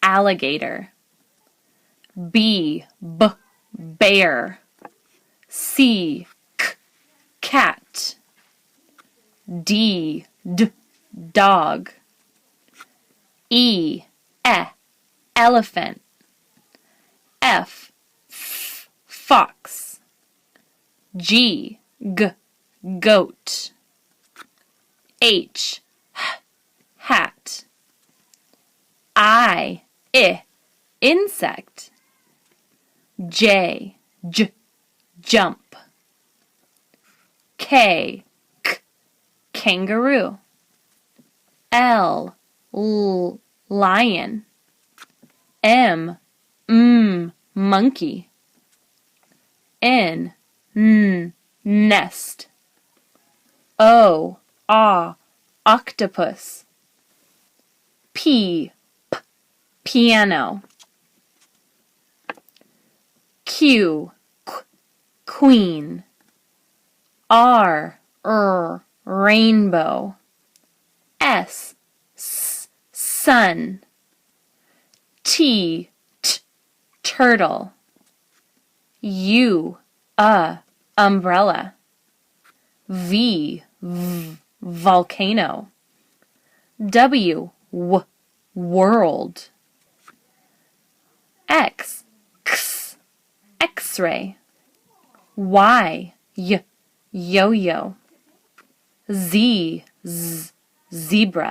alligator. B, bear. C, cat. D, dog. E, elephant. F, fox. G, goat. H, hat. I, insect. J, jump. K, kangaroo. L, lion. M, monkey. N, nest. O, octopus. P, piano. Q, queen. R, rainbow. S, sun. T, turtle. U, umbrella. V, volcano. W, world. X, X-ray. Y, yo-yo. Z, zebra.